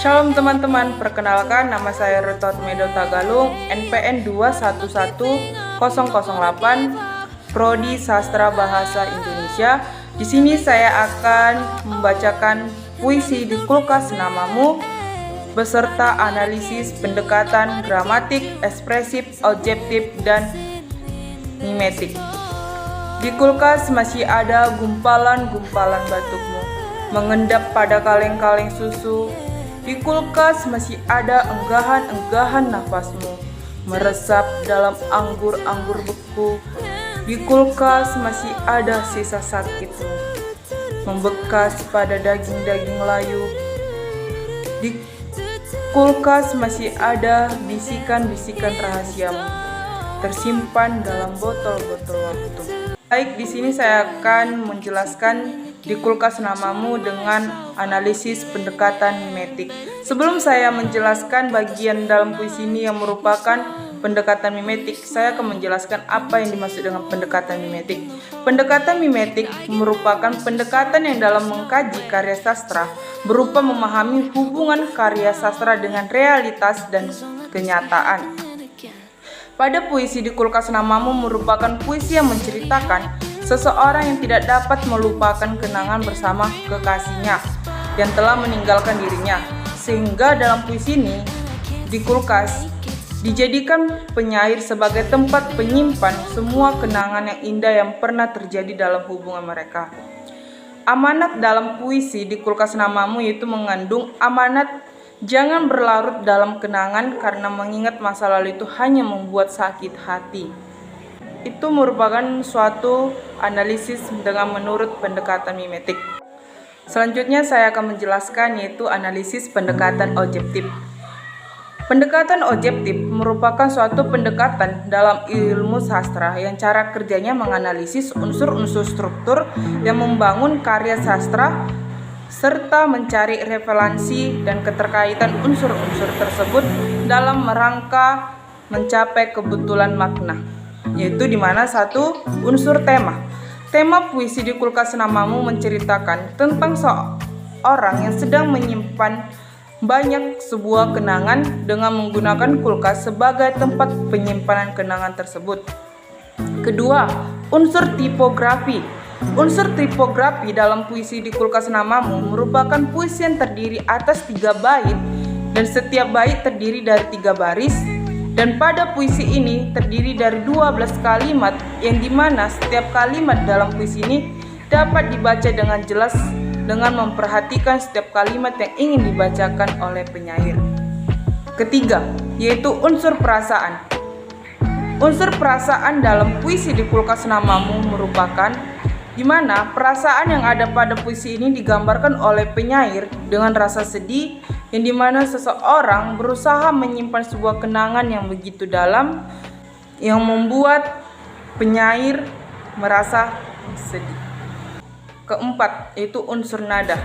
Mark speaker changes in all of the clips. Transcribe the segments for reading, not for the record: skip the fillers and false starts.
Speaker 1: Shalom teman-teman, perkenalkan nama saya Retot Medo Tagalung, NPN 211008, Prodi Sastra Bahasa Indonesia. Di sini saya akan membacakan puisi Di Kulkas Namamu beserta analisis pendekatan gramatik, ekspresif, objektif, dan mimetik. Di kulkas masih ada gumpalan-gumpalan batukmu mengendap pada kaleng-kaleng susu. Di kulkas masih ada enggahan-enggahan nafasmu meresap dalam anggur-anggur beku. Di kulkas masih ada sisa sakitmu membekas pada daging-daging layu. Di kulkas masih ada bisikan-bisikan rahasiamu tersimpan dalam botol-botol waktu. Baik, di sini saya akan menjelaskan Di Kulkas Namamu dengan analisis pendekatan mimetik. Sebelum saya menjelaskan bagian dalam puisi ini yang merupakan pendekatan mimetik, saya akan menjelaskan apa yang dimaksud dengan pendekatan mimetik. Pendekatan mimetik merupakan pendekatan yang dalam mengkaji karya sastra berupa memahami hubungan karya sastra dengan realitas dan kenyataan. Pada puisi Di Kulkas Namamu merupakan puisi yang menceritakan seseorang yang tidak dapat melupakan kenangan bersama kekasihnya yang telah meninggalkan dirinya. Sehingga dalam puisi ini, Di Kulkas dijadikan penyair sebagai tempat penyimpan semua kenangan yang indah yang pernah terjadi dalam hubungan mereka. Amanat dalam puisi Di Kulkas Namamu yaitu mengandung amanat jangan berlarut dalam kenangan karena mengingat masa lalu itu hanya membuat sakit hati. Itu merupakan suatu analisis dengan menurut pendekatan mimetik. Selanjutnya saya akan menjelaskan yaitu analisis pendekatan objektif. Pendekatan objektif merupakan suatu pendekatan dalam ilmu sastra yang cara kerjanya menganalisis unsur-unsur struktur yang membangun karya sastra serta mencari referensi dan keterkaitan unsur-unsur tersebut dalam rangka mencapai kebetulan makna, yaitu di mana satu unsur tema. Tema puisi Di Kulkas Namamu menceritakan tentang seorang yang sedang menyimpan banyak sebuah kenangan dengan menggunakan kulkas sebagai tempat penyimpanan kenangan tersebut. Kedua, unsur tipografi. Unsur tipografi dalam puisi Di Kulkas Namamu merupakan puisi yang terdiri atas 3 bait dan setiap bait terdiri dari 3 baris, dan pada puisi ini terdiri dari 12 kalimat yang dimana setiap kalimat dalam puisi ini dapat dibaca dengan jelas dengan memperhatikan setiap kalimat yang ingin dibacakan oleh penyair. Ketiga, yaitu unsur perasaan. Unsur perasaan dalam puisi Di Kulkas Namamu merupakan di mana perasaan yang ada pada puisi ini digambarkan oleh penyair dengan rasa sedih yang dimana seseorang berusaha menyimpan sebuah kenangan yang begitu dalam yang membuat penyair merasa sedih. Keempat, yaitu unsur nada.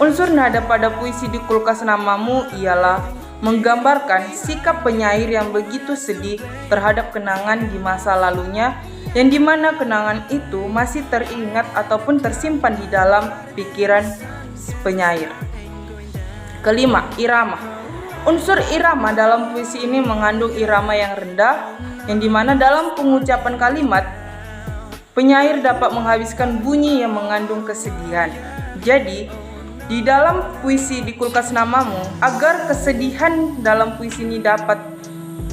Speaker 1: Unsur nada pada puisi Di Kulkas Namamu ialah menggambarkan sikap penyair yang begitu sedih terhadap kenangan di masa lalunya yang dimana kenangan itu masih teringat ataupun tersimpan di dalam pikiran penyair. Kelima, irama. Unsur irama dalam puisi ini mengandung irama yang rendah yang dimana dalam pengucapan kalimat penyair dapat menghabiskan bunyi yang mengandung kesedihan. Jadi di dalam puisi Di Kulkas Namamu, agar kesedihan dalam puisi ini dapat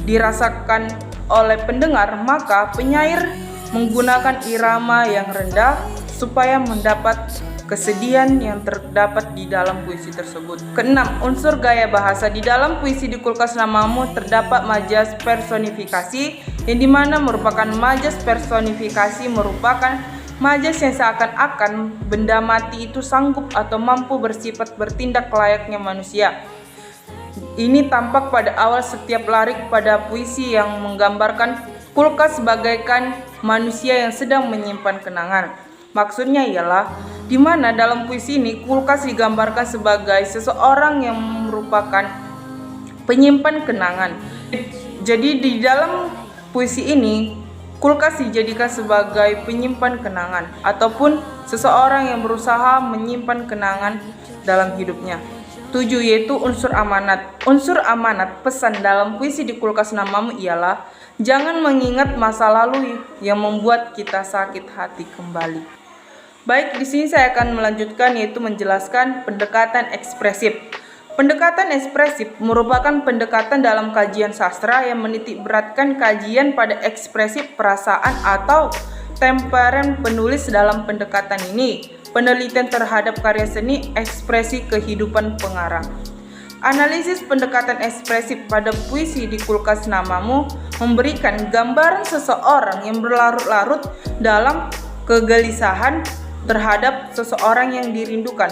Speaker 1: dirasakan oleh pendengar, maka penyair menggunakan irama yang rendah supaya mendapat kesedihan yang terdapat di dalam puisi tersebut. Keenam, unsur gaya bahasa. Di dalam puisi Di Kulkas Namamu terdapat majas personifikasi yang dimana merupakan majas personifikasi merupakan majas yang seakan-akan benda mati itu sanggup atau mampu bersifat bertindak layaknya manusia. Ini tampak pada awal setiap lirik pada puisi yang menggambarkan kulkas sebagaikan manusia yang sedang menyimpan kenangan. Maksudnya ialah di mana dalam puisi ini kulkas digambarkan sebagai seseorang yang merupakan penyimpan kenangan. Jadi di dalam puisi ini kulkas dijadikan sebagai penyimpan kenangan ataupun seseorang yang berusaha menyimpan kenangan dalam hidupnya. 7 yaitu unsur amanat. Unsur amanat pesan dalam puisi di kulkas namamu ialah jangan mengingat masa lalu yang membuat kita sakit hati kembali. Baik, di sini saya akan melanjutkan yaitu menjelaskan pendekatan ekspresif. Pendekatan ekspresif merupakan pendekatan dalam kajian sastra yang menitik beratkan kajian pada ekspresif perasaan atau temperamen penulis. Dalam pendekatan ini, penelitian terhadap karya seni ekspresi kehidupan pengarang. Analisis pendekatan ekspresif pada puisi di kulkas namamu memberikan gambaran seseorang yang berlarut-larut dalam kegelisahan terhadap seseorang yang dirindukan.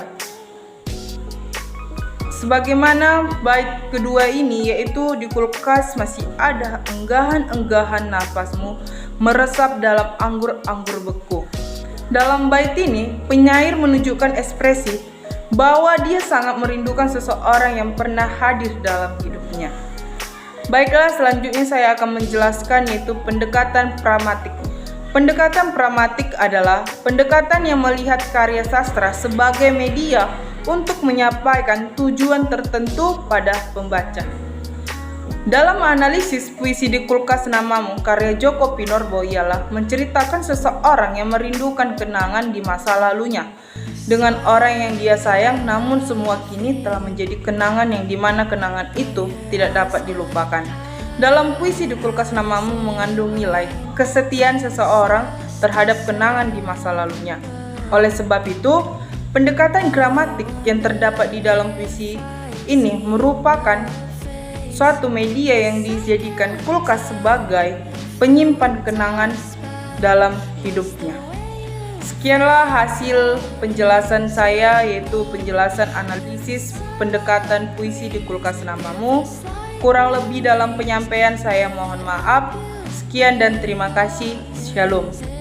Speaker 1: Sebagaimana bait kedua ini, yaitu di kulkas masih ada enggahan-enggahan nafasmu meresap dalam anggur-anggur beku. Dalam bait ini, penyair menunjukkan ekspresi bahwa dia sangat merindukan seseorang yang pernah hadir dalam hidupnya. Baiklah, selanjutnya saya akan menjelaskan yaitu pendekatan pragmatik. Pendekatan pragmatik adalah pendekatan yang melihat karya sastra sebagai media untuk menyampaikan tujuan tertentu pada pembaca. Dalam analisis puisi di kulkas namamu karya Djoko Pinurbo ialah menceritakan seseorang yang merindukan kenangan di masa lalunya dengan orang yang dia sayang, namun semua kini telah menjadi kenangan yang dimana kenangan itu tidak dapat dilupakan. Dalam puisi di kulkas namamu mengandung nilai kesetiaan seseorang terhadap kenangan di masa lalunya. Oleh sebab itu, pendekatan gramatik yang terdapat di dalam puisi ini merupakan suatu media yang dijadikan kulkas sebagai penyimpan kenangan dalam hidupnya. Sekianlah hasil penjelasan saya, yaitu penjelasan analisis pendekatan puisi di kulkas namamu. Kurang lebih dalam penyampaian saya mohon maaf. Sekian dan terima kasih. Shalom.